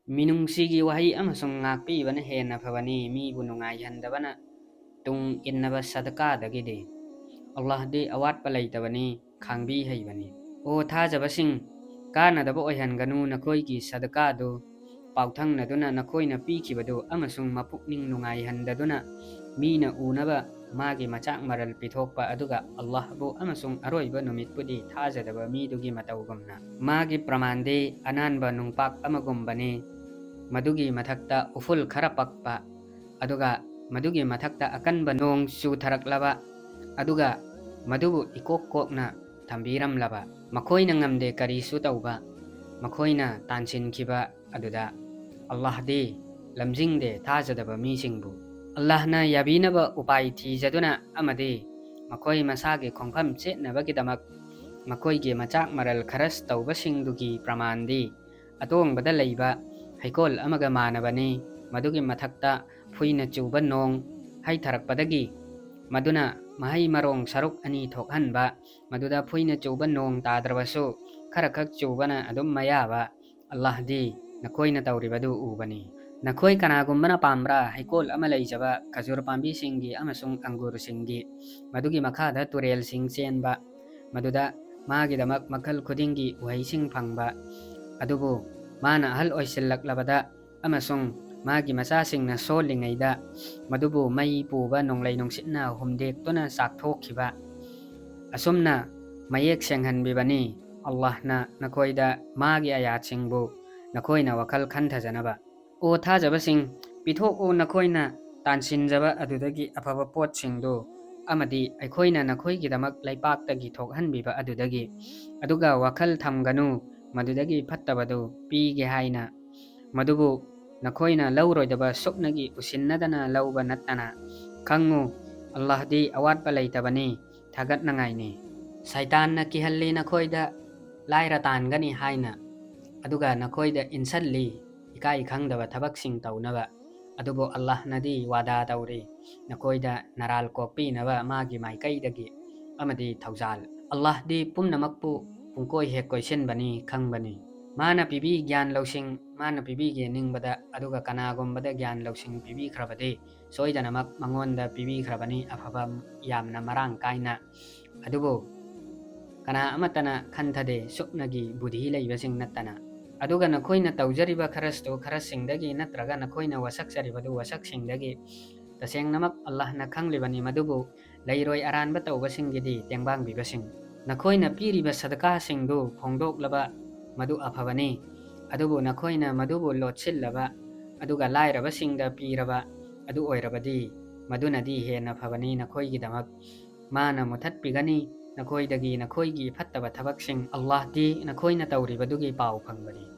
ꯃꯤꯅꯨꯡꯁꯤꯒꯤ ꯋꯥꯍꯩ ꯑꯃꯁꯨꯡ ꯉꯥꯛꯄꯤꯕꯅ ꯍꯦꯟꯅ ꯐꯕꯅꯤ ꯃꯤꯕꯨ ꯅꯨꯡꯉꯥꯏꯍꯟꯗꯕꯅ ꯇꯨꯡ ꯏꯟꯅꯕ ꯁꯗꯀꯥꯗꯒꯤꯗꯤ꯫ ꯑꯜꯂꯥꯍꯗꯤ ꯑꯋꯥꯠꯄ ꯂꯩꯇꯕꯅꯤ, ꯈꯥꯡꯕꯤ ꯍꯩꯕꯅꯤ꯫ ꯑꯣ ꯊꯥꯖꯕꯁꯤꯡ, ꯀꯥꯟꯅꯗꯕ ꯑꯣꯏꯍꯟꯒꯅꯨ ꯅꯈꯣꯏꯒꯤ ꯁꯗꯀꯥꯗꯨ ꯄꯥꯎꯊꯪꯅꯗꯨꯅ ꯅꯈꯣꯏꯅ ꯄꯤꯈꯤꯕꯗꯨ ꯑꯃꯁꯨꯡ ꯃꯄꯨꯛꯅꯤꯡ ꯅꯨꯡꯉꯥꯏꯍꯟꯗꯗꯨꯅ ꯃꯤꯅ ꯎꯅꯕ ꯃꯥꯒꯤ ꯃꯆꯥꯛ ꯃꯔꯜ ꯄꯤꯊꯣꯛꯄ ꯑꯗꯨꯒ ꯑꯜꯂꯥꯍꯕꯨ ꯑꯃꯁꯨꯡ ꯑꯔꯣꯏꯕ ꯅꯨꯃꯤꯠꯄꯨꯗꯤ ꯊꯥꯖꯗꯕ ꯃꯤꯗꯨꯒꯤ ꯃꯇꯧꯒꯨꯝꯅ꯫ ꯃꯥꯒꯤ ꯄ꯭ꯔꯃꯥꯟꯗꯤ ꯑꯅꯥꯟꯕ ꯅꯨꯡꯄꯥꯛ ꯑꯃꯒꯨꯝꯕꯅꯤ, ꯃꯗꯨꯒꯤ ꯃꯊꯛꯇ ꯎꯐꯨꯜ ꯈꯔ ꯄꯛꯄ, ꯑꯗꯨꯒ ꯃꯗꯨꯒꯤ ꯃꯊꯛꯇ ꯑꯀꯟꯕ ꯅꯣꯡ ꯆꯨꯊꯔꯛꯂꯕ, ꯑꯗꯨꯒ ꯃꯗꯨꯕꯨ ꯏꯀꯣꯛ ꯀꯣꯛꯅ ꯊꯝꯕꯤꯔꯝꯂꯕ꯫ ꯃꯈꯣꯏꯅ ꯉꯝꯗꯦ ꯀꯔꯤꯁꯨ ꯇꯧꯕ, ꯃꯈꯣꯏꯅ ꯇꯥꯟꯁꯤꯟꯈꯤꯕ ꯑꯗꯨꯗ ꯑꯜꯂꯥꯍꯗꯤ ꯂꯝꯖꯤꯡꯗꯦ ꯊꯥꯖꯗꯕ ꯃꯤꯁꯤꯡꯕꯨ꯫ ꯑꯜꯂꯥꯍꯅ ꯌꯥꯕꯤꯅꯕ ꯎꯄꯥꯏ ꯊꯤꯖꯗꯨꯅ ꯑꯃꯗꯤ ꯃꯈꯣꯏ ꯃꯁꯥꯒꯤ ꯈꯣꯡꯐꯝ ꯆꯦꯠꯅꯕꯒꯤꯗꯃꯛ ꯃꯈꯣꯏꯒꯤ ꯃꯆꯥꯛ ꯃꯔꯜ ꯈꯔꯁ ꯇꯧꯕꯁꯤꯡꯗꯨꯒꯤ ꯄ꯭ꯔꯃꯥꯟꯗꯤ ꯑꯇꯣꯡꯕꯗ ꯂꯩꯕ ꯍꯩꯀꯣꯜ ꯑꯃꯒ ꯃꯥꯟꯅꯕꯅꯤ, ꯃꯗꯨꯒꯤ ꯃꯊꯛꯇ ꯐꯨꯏꯅ ꯆꯨꯕ ꯅꯣꯡ ꯍꯩꯊꯔꯛꯄꯗꯒꯤ ꯃꯗꯨꯅ ꯃꯍꯩ ꯃꯔꯣꯡ ꯁꯔꯨꯛ ꯑꯅꯤ ꯊꯣꯛꯍꯟꯕ, ꯃꯗꯨꯗ ꯐꯨꯏꯅ ꯆꯨꯕ ꯅꯣꯡ ꯇꯥꯗ꯭ꯔꯕꯁꯨ ꯈꯔꯈꯛ ꯆꯨꯕꯅ ꯑꯗꯨꯝ ꯃꯌꯥꯕ꯫ ꯑꯜꯂꯥꯍꯗꯤ ꯅꯈꯣꯏꯅ ꯇꯧꯔꯤꯕꯗꯨ ꯎꯕꯅꯤ꯫ ꯅꯈꯣꯏ ꯀꯅꯥꯒꯨꯝꯕꯅ ꯄꯥꯝꯕ꯭ꯔꯥ ꯍꯩꯀꯣꯜ ꯑꯃ ꯂꯩꯖꯕ ꯈꯖꯨꯔ ꯄꯥꯝꯕꯤꯁꯤꯡꯒꯤ ꯑꯃꯁꯨꯡ ꯑꯪꯒꯨꯔꯁꯤꯡꯒꯤ, ꯃꯗꯨꯒꯤ ꯃꯈꯥꯗ ꯇꯨꯔꯦꯜꯁꯤꯡ ꯆꯦꯟꯕ, ꯃꯗꯨꯗ ꯃꯥꯒꯤꯗꯃꯛ ꯃꯈꯜ ꯈꯨꯗꯤꯡꯒꯤ ꯎꯍꯩꯁꯤꯡ ꯐꯪꯕ, ꯑꯗꯨꯕꯨ ꯃꯥꯅ ꯑꯍꯜ ꯑꯣꯏꯁꯤꯜꯂꯛꯂꯕꯗ ꯑꯃꯁꯨꯡ ꯃꯥꯒꯤ ꯃꯆꯥꯁꯤꯡꯅ ꯁꯣꯜꯂꯤꯉꯩꯗ ꯃꯗꯨꯕꯨ ꯃꯩ ꯄꯨꯕ ꯅꯣꯡꯂꯩ ꯅꯨꯡꯁꯤꯠꯅ ꯍꯨꯝꯗꯦꯛꯇꯨꯅ ꯆꯥꯛꯊꯣꯛꯈꯤꯕ꯫ ꯑꯁꯨꯝꯅ ꯃꯌꯦꯛ ꯁꯦꯡꯍꯟꯕꯤꯕꯅꯤ ꯑꯜꯂꯥꯍꯅ ꯅꯈꯣꯏꯗ ꯃꯥꯒꯤ ꯑꯌꯥꯠꯁꯤꯡꯕꯨ ꯅꯈꯣꯏꯅ ꯋꯥꯈꯜ ꯈꯟꯊꯖꯅꯕ꯫ ꯑꯣ ꯊꯥꯖꯕꯁꯤꯡ, ꯄꯤꯊꯣꯛꯎ ꯅꯈꯣꯏꯅ ꯇꯥꯟꯁꯤꯟꯖꯕ ꯑꯗꯨꯗꯒꯤ ꯑꯐꯕ ꯄꯣꯠꯁꯤꯡꯗꯨ, ꯑꯃꯗꯤ ꯑꯩꯈꯣꯏꯅ ꯅꯈꯣꯏꯒꯤꯗꯃꯛ ꯂꯩꯄꯥꯛꯇꯒꯤ ꯊꯣꯛꯍꯟꯕꯤꯕ ꯑꯗꯨꯗꯒꯤ, ꯑꯗꯨꯒ ꯋꯥꯈꯜ ꯊꯝꯒꯅꯨ ꯃꯗꯨꯗꯒꯤ ꯐꯠꯇꯕꯗꯨ ꯄꯤꯒꯦ ꯍꯥꯏꯅ, ꯃꯗꯨꯕꯨ ꯅꯈꯣꯏꯅ ꯂꯧꯔꯣꯏꯗꯕ ꯁꯨꯞꯅꯒꯤ ꯎꯁꯤꯟꯅꯗꯅ ꯂꯧꯕ ꯅꯠꯇꯅ꯫ ꯈꯪꯉꯨ ꯑꯜꯂꯥꯍꯗꯤ ꯑꯋꯥꯠꯄ ꯂꯩꯇꯕꯅꯤ, ꯊꯥꯒꯠꯅꯉꯥꯏꯅꯤ꯫ ꯁꯩꯇꯥꯟꯅ ꯀꯤꯍꯜꯂꯤ ꯅꯈꯣꯏꯗ ꯂꯥꯏꯔ ꯇꯥꯟꯒꯅꯤ ꯍꯥꯏꯅ, ꯑꯗꯨꯒ ꯅꯈꯣꯏꯗ ꯏꯟꯁꯤꯜꯂꯤ ꯏꯀꯥꯏ ꯈꯪꯗꯕ ꯊꯕꯛꯁꯤꯡ ꯇꯧꯅꯕ, ꯑꯗꯨꯕꯨ ꯑꯜꯂꯥꯍꯅꯗꯤ ꯋꯥꯗꯥ ꯇꯧꯔꯤ ꯅꯈꯣꯏꯗ ꯅꯔꯥꯜ ꯀꯣꯛꯄꯤꯅꯕ ꯃꯥꯒꯤ ꯃꯥꯏꯀꯩꯗꯒꯤ ꯑꯃꯗꯤ ꯊꯧꯖꯥꯜ꯫ ꯑꯜꯂꯥꯍꯗꯤ ꯄꯨꯝꯅꯃꯛꯄꯨ ꯄꯨꯡꯀꯣꯏ ꯍꯦꯛ ꯀꯣꯏꯁꯤꯟꯕꯅꯤ, ꯈꯪꯕꯅꯤ꯫ ꯃꯥꯅ ꯄꯤꯕꯤ ꯒ꯭ꯌꯥꯟ ꯂꯧꯁꯤꯡ, ꯃꯥꯅ ꯄꯤꯕꯤꯒꯦ ꯅꯤꯡꯕꯗ, ꯑꯗꯨꯒ ꯀꯅꯥꯒꯨꯝꯕꯗ ꯒ꯭ꯌꯥꯟ ꯂꯧꯁꯤꯡ ꯄꯤꯕꯤꯈ꯭ꯔꯕꯗꯤ ꯁꯣꯏꯗꯅꯃꯛ ꯃꯉꯣꯟꯗ ꯄꯤꯕꯤꯈ꯭ꯔꯕꯅꯤ ꯑꯐꯕ ꯌꯥꯝꯅ ꯃꯔꯥꯡ ꯀꯥꯏꯅ꯫ ꯑꯗꯨꯕꯨ ꯀꯅꯥ ꯑꯃꯠꯇꯅ ꯈꯟꯊꯗꯦ ꯁꯨꯞꯅꯒꯤ ꯕꯨꯙꯤ ꯂꯩꯕꯁꯤꯡ ꯅꯠꯇꯅ꯫ ꯑꯗꯨꯒ ꯅꯈꯣꯏꯅ ꯇꯧꯖꯔꯤꯕ ꯈꯔꯁꯇꯨ ꯈꯔꯁꯁꯤꯡꯗꯒꯤ ꯅꯠꯇ꯭ꯔꯒ ꯅꯈꯣꯏꯅ ꯋꯥꯁꯛꯆꯔꯤꯕꯗꯨ ꯋꯥꯁꯛꯁꯤꯡꯗꯒꯤ ꯇꯁꯦꯡꯅꯃꯛ ꯑꯜꯂꯥꯍꯅ ꯈꯪꯂꯤꯕꯅꯤ, ꯃꯗꯨꯕꯨ ꯂꯩꯔꯣꯏ ꯑꯔꯥꯟꯕ ꯇꯧꯕꯁꯤꯡꯒꯤꯗꯤ ꯇꯦꯡꯕꯥꯡꯕꯤꯕꯁꯤꯡ꯫ ꯅꯈꯣꯏꯅ ꯄꯤꯔꯤꯕ ꯁꯗꯀꯥꯁꯤꯡꯗꯨ ꯐꯣꯡꯗꯣꯛꯂꯕ ꯃꯗꯨ ꯑꯐꯕꯅꯤ, ꯑꯗꯨꯕꯨ ꯅꯈꯣꯏꯅ ꯃꯗꯨꯕꯨ ꯂꯣꯠꯁꯤꯜꯂꯕ ꯑꯗꯨꯒ ꯂꯥꯏꯔꯕꯁꯤꯡꯗ ꯄꯤꯔꯕ ꯑꯗꯨ ꯑꯣꯏꯔꯕꯗꯤ ꯃꯗꯨꯅꯗꯤ ꯍꯦꯟꯅ ꯐꯕꯅꯤ ꯅꯈꯣꯏꯒꯤꯗꯃꯛ꯫ ꯃꯥꯅ ꯃꯨꯊꯠꯄꯤꯒꯅꯤ ꯅꯈꯣꯏꯗꯒꯤ ꯅꯈꯣꯏꯒꯤ ꯐꯠꯇꯕ ꯊꯕꯛꯁꯤꯡ꯫ ꯑꯜꯂꯥꯍꯗꯤ ꯅꯈꯣꯏꯅ ꯇꯧꯔꯤꯕꯗꯨꯒꯤ ꯄꯥꯎ ꯐꯪꯕꯅꯤ꯫